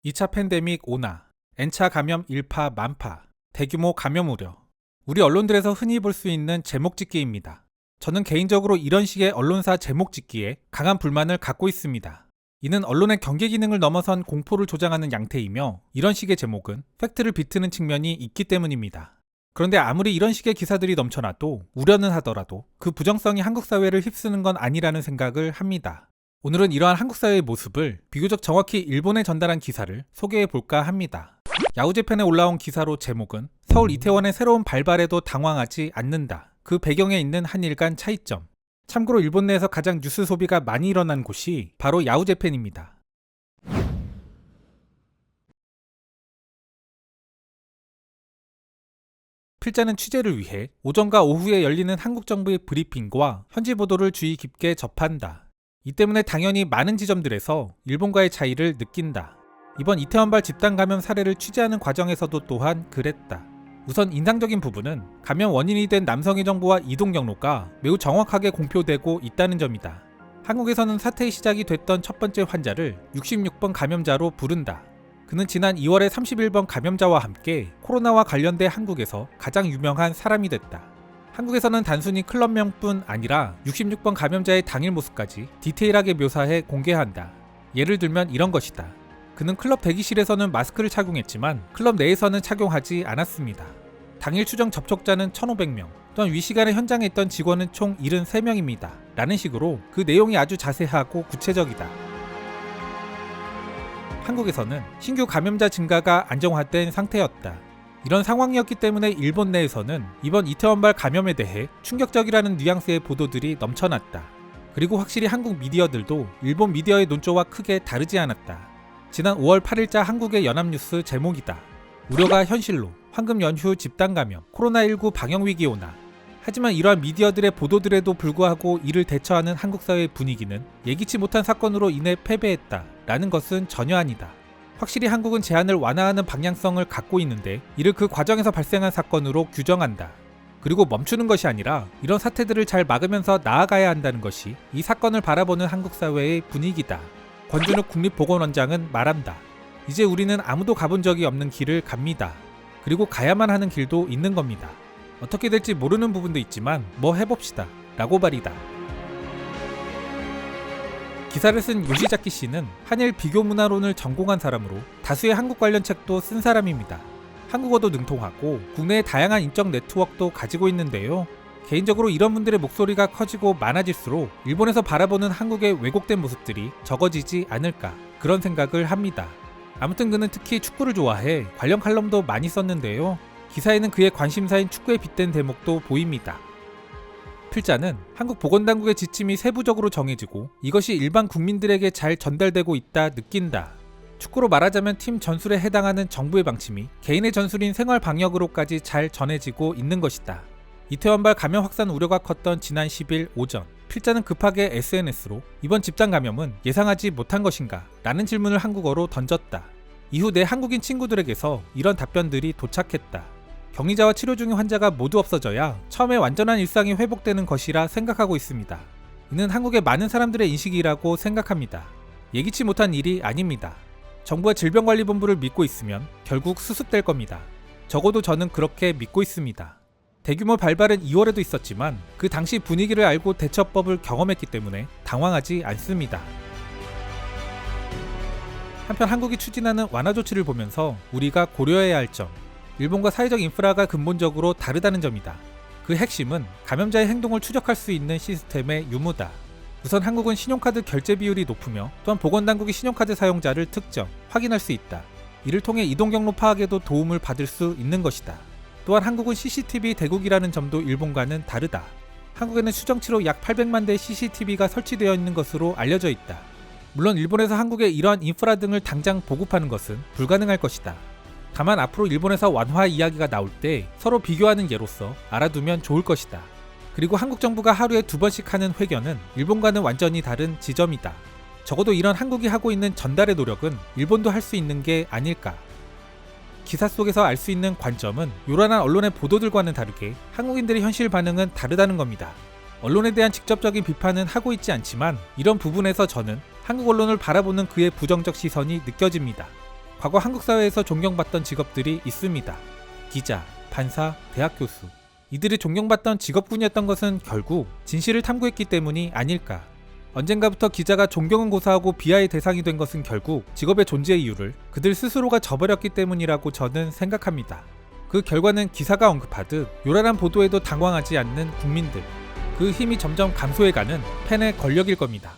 2차 팬데믹 온화, N차 감염 일파 만파, 대규모 감염 우려. 우리 언론들에서 흔히 볼 수 있는 제목 짓기입니다. 저는 개인적으로 이런 식의 언론사 제목 짓기에 강한 불만을 갖고 있습니다. 이는 언론의 경계 기능을 넘어선 공포를 조장하는 양태이며 이런 식의 제목은 팩트를 비트는 측면이 있기 때문입니다. 그런데 아무리 이런 식의 기사들이 넘쳐나도 우려는 하더라도 그 부정성이 한국 사회를 휩쓰는 건 아니라는 생각을 합니다. 오늘은 이러한 한국 사회의 모습을 비교적 정확히 일본에 전달한 기사를 소개해 볼까 합니다. 야후재팬에 올라온 기사로 제목은 서울 이태원의 새로운 발발에도 당황하지 않는다. 그 배경에 있는 한일 간 차이점. 참고로 일본 내에서 가장 뉴스 소비가 많이 일어난 곳이 바로 야후재팬입니다. 필자는 취재를 위해 오전과 오후에 열리는 한국 정부의 브리핑과 현지 보도를 주의 깊게 접한다. 이 때문에 당연히 많은 지점들에서 일본과의 차이를 느낀다. 이번 이태원발 집단 감염 사례를 취재하는 과정에서도 또한 그랬다. 우선 인상적인 부분은 감염 원인이 된 남성의 정보와 이동 경로가 매우 정확하게 공표되고 있다는 점이다. 한국에서는 사태의 시작이 됐던 첫 번째 환자를 66번 감염자로 부른다. 그는 지난 2월에 31번 감염자와 함께 코로나와 관련돼 한국에서 가장 유명한 사람이 됐다. 한국에서는 단순히 클럽명뿐 아니라 66번 감염자의 당일 모습까지 디테일하게 묘사해 공개한다. 예를 들면 이런 것이다. 그는 클럽 대기실에서는 마스크를 착용했지만 클럽 내에서는 착용하지 않았습니다. 당일 추정 접촉자는 1,500명, 또한 위 시간에 현장에 있던 직원은 총 73명입니다. 라는 식으로 그 내용이 아주 자세하고 구체적이다. 한국에서는 신규 감염자 증가가 안정화된 상태였다. 이런 상황이었기 때문에 일본 내에서는 이번 이태원발 감염에 대해 충격적이라는 뉘앙스의 보도들이 넘쳐났다. 그리고 확실히 한국 미디어들도 일본 미디어의 논조와 크게 다르지 않았다. 지난 5월 8일자 한국의 연합뉴스 제목이다. 우려가 현실로, 황금 연휴 집단 감염, 코로나19 방역위기 오나. 하지만 이러한 미디어들의 보도들에도 불구하고 이를 대처하는 한국 사회의 분위기는 예기치 못한 사건으로 인해 패배했다 라는 것은 전혀 아니다. 확실히 한국은 제한을 완화하는 방향성을 갖고 있는데 이를 그 과정에서 발생한 사건으로 규정한다. 그리고 멈추는 것이 아니라 이런 사태들을 잘 막으면서 나아가야 한다는 것이 이 사건을 바라보는 한국 사회의 분위기다. 권준욱 국립보건원장은 말한다. 이제 우리는 아무도 가본 적이 없는 길을 갑니다. 그리고 가야만 하는 길도 있는 겁니다. 어떻게 될지 모르는 부분도 있지만 뭐 해봅시다 라고 말이다. 기사를 쓴 요시자키 씨는 한일 비교 문화론을 전공한 사람으로 다수의 한국 관련 책도 쓴 사람입니다. 한국어도 능통하고 국내의 다양한 인적 네트워크도 가지고 있는데요. 개인적으로 이런 분들의 목소리가 커지고 많아질수록 일본에서 바라보는 한국의 왜곡된 모습들이 적어지지 않을까 그런 생각을 합니다. 아무튼 그는 특히 축구를 좋아해 관련 칼럼도 많이 썼는데요. 기사에는 그의 관심사인 축구에 빗댄 대목도 보입니다. 필자는 한국 보건당국의 지침이 세부적으로 정해지고 이것이 일반 국민들에게 잘 전달되고 있다 느낀다. 축구로 말하자면 팀 전술에 해당하는 정부의 방침이 개인의 전술인 생활 방역으로까지 잘 전해지고 있는 것이다. 이태원발 감염 확산 우려가 컸던 지난 10일 오전, 필자는 급하게 SNS로 이번 집단 감염은 예상하지 못한 것인가? 라는 질문을 한국어로 던졌다. 이후 내 한국인 친구들에게서 이런 답변들이 도착했다. 격리자와 치료 중인 환자가 모두 없어져야 처음에 완전한 일상이 회복되는 것이라 생각하고 있습니다. 이는 한국의 많은 사람들의 인식이라고 생각합니다. 예기치 못한 일이 아닙니다. 정부가 질병관리본부를 믿고 있으면 결국 수습될 겁니다. 적어도 저는 그렇게 믿고 있습니다. 대규모 발발은 2월에도 있었지만 그 당시 분위기를 알고 대처법을 경험했기 때문에 당황하지 않습니다. 한편 한국이 추진하는 완화 조치를 보면서 우리가 고려해야 할 점, 일본과 사회적 인프라가 근본적으로 다르다는 점이다. 그 핵심은 감염자의 행동을 추적할 수 있는 시스템의 유무다. 우선 한국은 신용카드 결제 비율이 높으며 또한 보건당국이 신용카드 사용자를 특정, 확인할 수 있다. 이를 통해 이동 경로 파악에도 도움을 받을 수 있는 것이다. 또한 한국은 CCTV 대국이라는 점도 일본과는 다르다. 한국에는 추정치로 약 800만 대의 CCTV가 설치되어 있는 것으로 알려져 있다. 물론 일본에서 한국에 이러한 인프라 등을 당장 보급하는 것은 불가능할 것이다. 다만 앞으로 일본에서 완화 이야기가 나올 때 서로 비교하는 예로서 알아두면 좋을 것이다. 그리고 한국 정부가 하루에 2번씩 하는 회견은 일본과는 완전히 다른 지점이다. 적어도 이런 한국이 하고 있는 전달의 노력은 일본도 할 수 있는 게 아닐까. 기사 속에서 알 수 있는 관점은 요란한 언론의 보도들과는 다르게 한국인들의 현실 반응은 다르다는 겁니다. 언론에 대한 직접적인 비판은 하고 있지 않지만 이런 부분에서 저는 한국 언론을 바라보는 그의 부정적 시선이 느껴집니다. 과거 한국 사회에서 존경받던 직업들이 있습니다. 기자, 판사, 대학 교수. 이들이 존경받던 직업군이었던 것은 결국 진실을 탐구했기 때문이 아닐까. 언젠가부터 기자가 존경은 고사하고 비하의 대상이 된 것은 결국 직업의 존재 이유를 그들 스스로가 저버렸기 때문이라고 저는 생각합니다. 그 결과는 기사가 언급하듯 요란한 보도에도 당황하지 않는 국민들, 그 힘이 점점 감소해가는 팬의 권력일 겁니다.